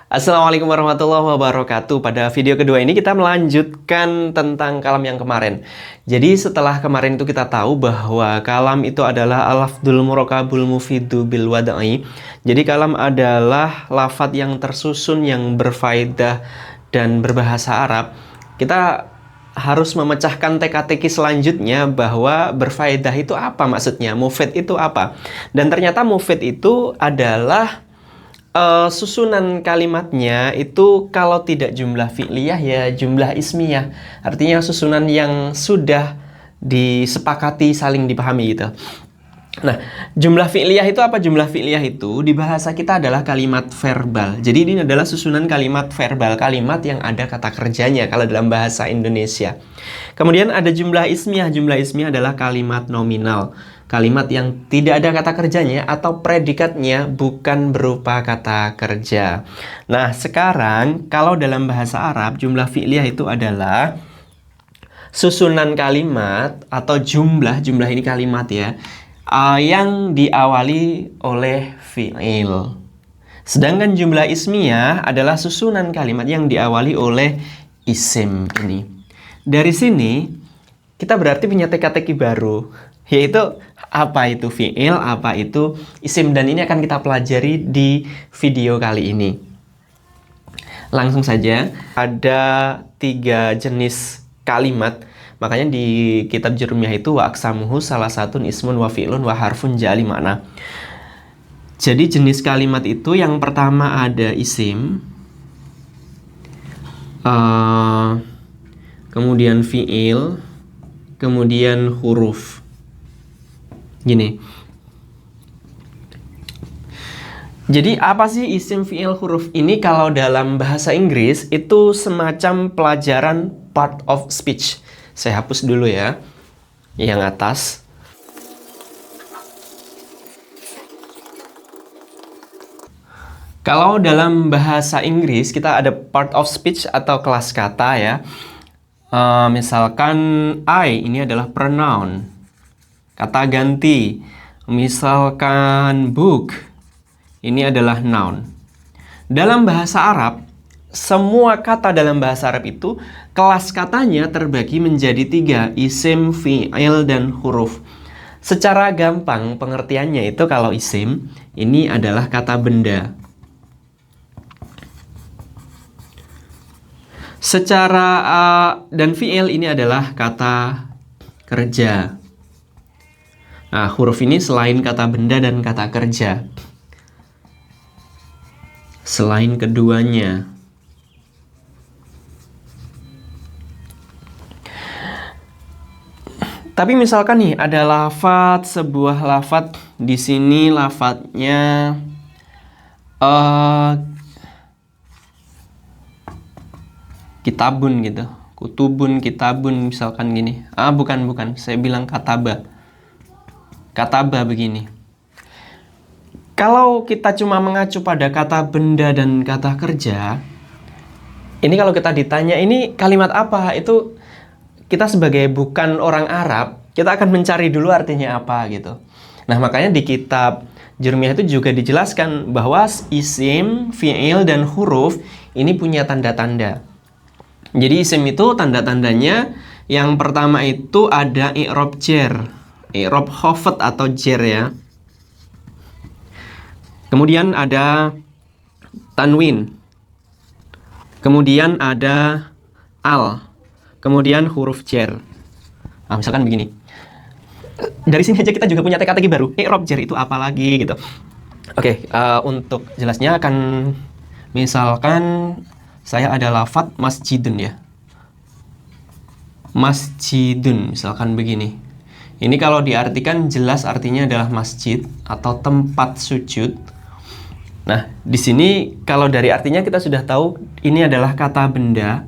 Assalamualaikum warahmatullahi wabarakatuh. Pada video kedua ini kita melanjutkan tentang kalam yang kemarin. Jadi setelah kemarin itu kita tahu bahwa kalam itu adalah al-lafdul murakabul mufidu bil wada'i. Jadi kalam adalah lafadz yang tersusun, yang berfaedah dan berbahasa Arab. Kita harus memecahkan teka-teki selanjutnya bahwa berfaedah itu apa maksudnya, mufid itu apa. Dan ternyata mufid itu adalah susunan kalimatnya itu kalau tidak jumlah fi'liyah ya jumlah ismiyah. Artinya susunan yang sudah disepakati saling dipahami gitu. Nah, jumlah fi'liyah itu apa? Jumlah fi'liyah itu di bahasa kita adalah kalimat verbal. Jadi ini adalah susunan kalimat verbal, kalimat yang ada kata kerjanya kalau dalam bahasa Indonesia. Kemudian ada jumlah ismiyah. Jumlah ismiyah adalah kalimat nominal. Kalimat yang tidak ada kata kerjanya atau predikatnya bukan berupa kata kerja. Nah, sekarang kalau dalam bahasa Arab jumlah fi'liyah itu adalah susunan kalimat atau jumlah ini kalimat ya, yang diawali oleh fi'il. Sedangkan jumlah ismiyah adalah susunan kalimat yang diawali oleh isim ini. Dari sini kita berarti punya teka-teki baru, yaitu apa itu fi'il, apa itu isim, dan ini akan kita pelajari di video kali ini. Langsung saja, ada 3 jenis kalimat. Makanya di kitab Jurumiyah itu wa aksamuhu salah satun ismun wa fi'lun wa harfun jali makna. Jadi jenis kalimat itu yang pertama ada isim, kemudian fi'il, kemudian huruf. Gini. Jadi apa sih isim, fi'il, huruf? Ini kalau dalam bahasa Inggris itu semacam pelajaran part of speech. Saya hapus dulu ya yang atas. Kalau dalam bahasa Inggris kita ada part of speech atau kelas kata ya. Misalkan I ini adalah pronoun. Kata ganti, misalkan book, ini adalah noun. Dalam bahasa Arab, semua kata dalam bahasa Arab itu, kelas katanya terbagi menjadi 3, isim, fi'il, dan huruf. Secara gampang pengertiannya itu kalau isim, ini adalah kata benda. Dan fi'il ini adalah kata kerja. Nah, huruf ini selain kata benda dan kata kerja. Selain keduanya. Tapi misalkan nih ada lafadz, sebuah lafadz di sini lafadznya kitabun gitu. Kutubun, kitabun misalkan gini. Bukan. Saya bilang kataba. Kataba begini. Kalau kita cuma mengacu pada kata benda dan kata kerja, ini kalau kita ditanya ini kalimat apa, itu kita sebagai bukan orang Arab, kita akan mencari dulu artinya apa gitu. Nah, makanya di kitab Jurumiyah itu juga dijelaskan bahwa isim, fi'il, dan huruf ini punya tanda-tanda. Jadi isim itu tanda-tandanya yang pertama itu ada i'rab jar. I'rab khafat atau jar ya. Kemudian ada tanwin. Kemudian ada al. Kemudian huruf jar. Misalkan begini. Dari sini aja kita juga punya teka-teki baru. I'rab jar itu apa lagi gitu. Oke, untuk jelasnya akan misalkan saya ada lafadz masjidun ya. Masjidun misalkan begini. Ini kalau diartikan jelas artinya adalah masjid atau tempat sujud. Nah, di sini kalau dari artinya kita sudah tahu ini adalah kata benda.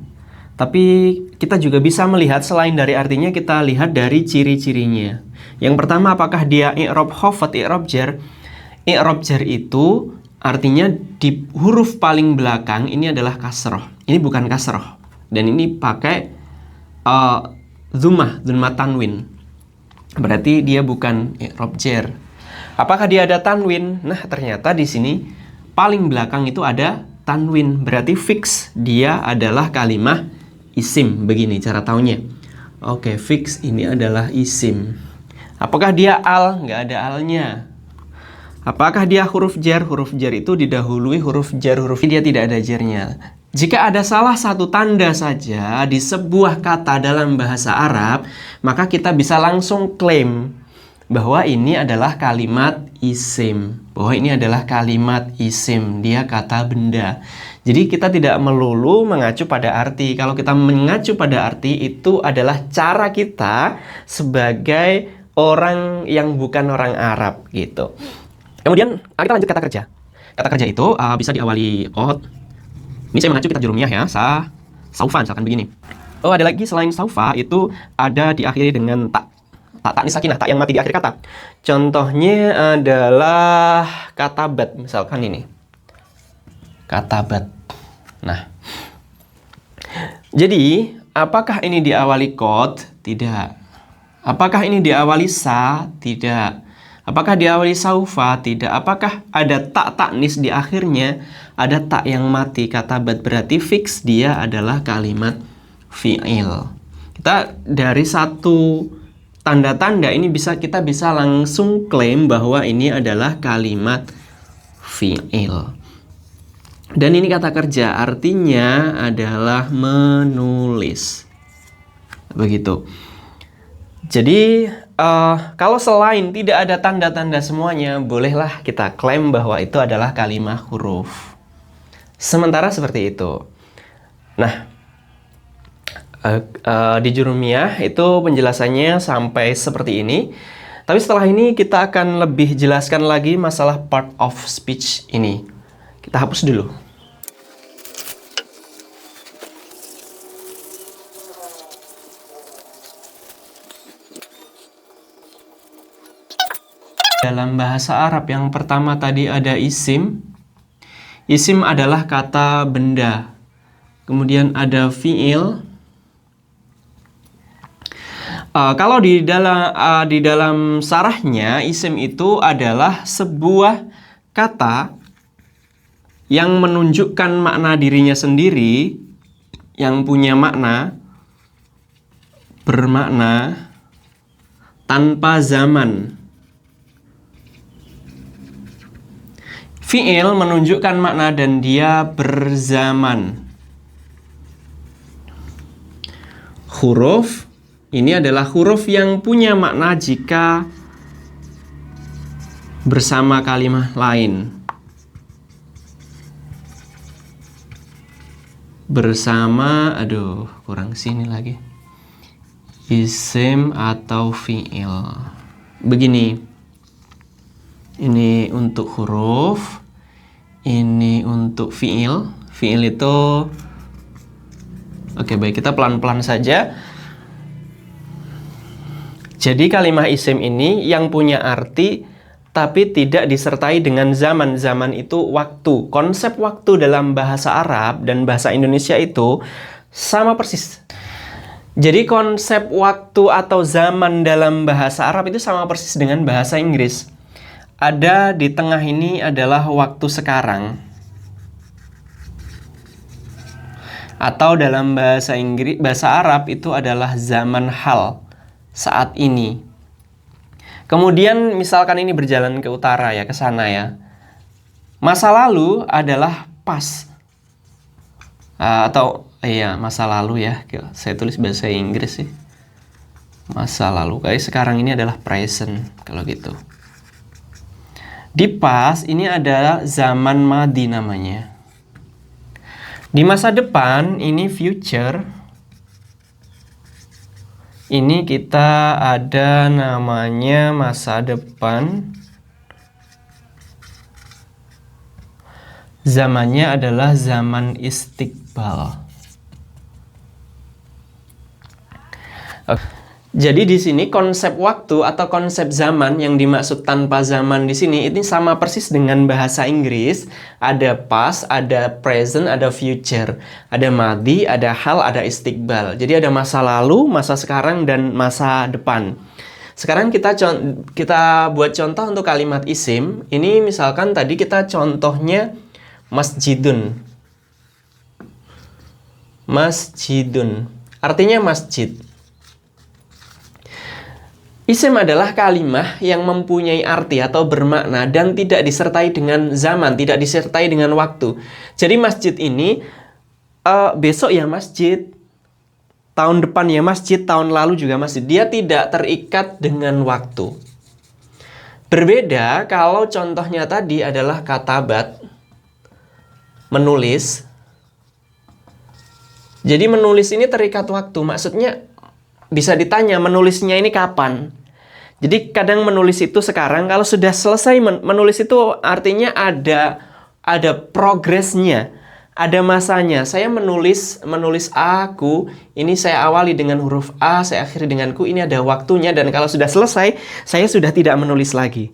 Tapi kita juga bisa melihat selain dari artinya, kita lihat dari ciri-cirinya. Yang pertama, apakah dia i'rab khafat, i'rab jar? I'rab jar itu artinya di huruf paling belakang ini adalah kasroh. Ini bukan kasroh. Dan ini pakai dhammah tanwin. Berarti dia bukan i'rab jar. Apakah dia ada tanwin? Nah, ternyata di sini paling belakang itu ada tanwin, berarti fix dia adalah kalimah isim. Begini cara taunya. Oke, fix ini adalah isim. Apakah dia al? Nggak ada alnya. Apakah dia huruf jar? Huruf jar itu didahului huruf jar, huruf ini dia tidak ada jarnya. Jika ada salah satu tanda saja di sebuah kata dalam bahasa Arab, maka kita bisa langsung klaim bahwa ini adalah kalimat isim. Bahwa ini adalah kalimat isim, dia kata benda. Jadi kita tidak melulu mengacu pada arti. Kalau kita mengacu pada arti, itu adalah cara kita sebagai orang yang bukan orang Arab gitu. Kemudian kita lanjut kata kerja. Kata kerja itu bisa diawali qad. Ini saya mengacu kitab Jurumiyah ya, saufa misalkan begini. Oh, ada lagi selain saufa itu ada diakhiri dengan tak. Tak sakinah, tak yang mati di akhir kata. Contohnya adalah katabat, misalkan ini. Katabat. Nah. Jadi, apakah ini diawali qad? Tidak. Apakah ini diawali sa? Tidak. Apakah diawali saufa? Tidak. Apakah ada tak taknis di akhirnya? Ada tak yang mati, katabat, berarti fix dia adalah kalimat fi'il. Kita dari satu tanda-tanda ini kita bisa langsung klaim bahwa ini adalah kalimat fi'il. Dan ini kata kerja, artinya adalah menulis. Begitu. Jadi, kalau selain tidak ada tanda-tanda semuanya, bolehlah kita klaim bahwa itu adalah kalimat huruf. Sementara seperti itu. Nah, di Jurumiyah itu penjelasannya sampai seperti ini. Tapi setelah ini kita akan lebih jelaskan lagi masalah part of speech ini. Kita hapus dulu. Dalam bahasa Arab yang pertama tadi ada isim. Isim adalah kata benda. Kemudian ada fi'il. Kalau di dalam sarahnya, isim itu adalah sebuah kata yang menunjukkan makna dirinya sendiri, yang punya makna, bermakna, tanpa zaman. Fi'il menunjukkan makna dan dia berzaman. Huruf ini adalah huruf yang punya makna jika bersama kalimat lain. Bersama, kurang sini lagi. Isim atau fi'il. Begini. Ini untuk huruf. Ini untuk fi'il. Fi'il itu... Oke, baik. Kita pelan-pelan saja. Jadi kalimat isim ini yang punya arti tapi tidak disertai dengan zaman. Zaman itu waktu. Konsep waktu dalam bahasa Arab dan bahasa Indonesia itu sama persis. Jadi konsep waktu atau zaman dalam bahasa Arab itu sama persis dengan bahasa Inggris. Ada di tengah ini adalah waktu sekarang. Atau dalam bahasa Inggris, bahasa Arab itu adalah zaman hal. Saat ini. Kemudian misalkan ini berjalan ke utara ya, ke sana ya. Masa lalu adalah pas. Masa lalu ya. Saya tulis bahasa Inggris sih. Masa lalu. Kayak sekarang ini adalah present kalau gitu. Di pas ini adalah zaman madi namanya. Di masa depan ini future. Ini kita ada namanya masa depan. Zamannya adalah zaman istiqbal. Jadi di sini konsep waktu atau konsep zaman yang dimaksud tanpa zaman di sini ini sama persis dengan bahasa Inggris. Ada past, ada present, ada future. Ada madi, ada hal, ada istiqbal. Jadi ada masa lalu, masa sekarang, dan masa depan. Sekarang kita buat contoh untuk kalimat isim. Ini misalkan tadi kita contohnya masjidun. Masjidun. Artinya masjid. Isim adalah kalimah yang mempunyai arti atau bermakna dan tidak disertai dengan zaman, tidak disertai dengan waktu. Jadi masjid ini besok ya masjid, tahun depan ya masjid, tahun lalu juga masjid. Dia tidak terikat dengan waktu. Berbeda kalau contohnya tadi adalah katabat, menulis. Jadi menulis ini terikat waktu. Maksudnya bisa ditanya menulisnya ini kapan. Jadi kadang menulis itu sekarang, kalau sudah selesai menulis itu artinya ada progresnya, ada masanya. Saya menulis aku, ini saya awali dengan huruf A, saya akhiri dengan ku, ini ada waktunya, dan kalau sudah selesai, saya sudah tidak menulis lagi.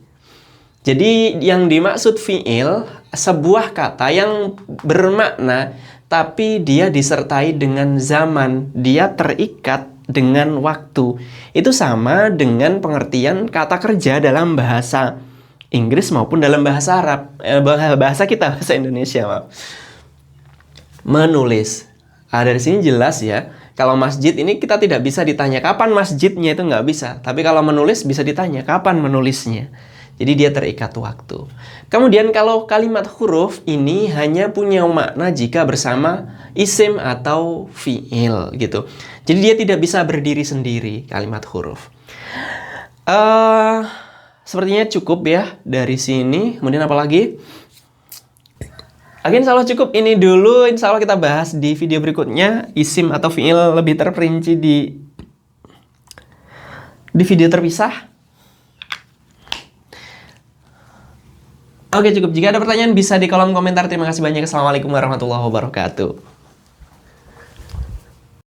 Jadi yang dimaksud fi'il, sebuah kata yang bermakna, tapi dia disertai dengan zaman, dia terikat dengan waktu. Itu sama dengan pengertian kata kerja dalam bahasa Inggris maupun dalam bahasa Arab, bahasa kita, bahasa Indonesia, maaf. Menulis. Dari sini jelas ya, kalau masjid ini kita tidak bisa ditanya kapan masjidnya, itu nggak bisa. Tapi kalau menulis bisa ditanya kapan menulisnya. Jadi dia terikat waktu. Kemudian kalau kalimat huruf ini hanya punya makna jika bersama isim atau fi'il gitu. Jadi dia tidak bisa berdiri sendiri kalimat huruf. Sepertinya cukup ya dari sini. Kemudian apa lagi? Oke, insya Allah cukup ini dulu. Insya Allah kita bahas di video berikutnya. Isim atau fi'il lebih terperinci di video terpisah. Oke, cukup. Jika ada pertanyaan bisa di kolom komentar. Terima kasih banyak. Assalamualaikum warahmatullahi wabarakatuh.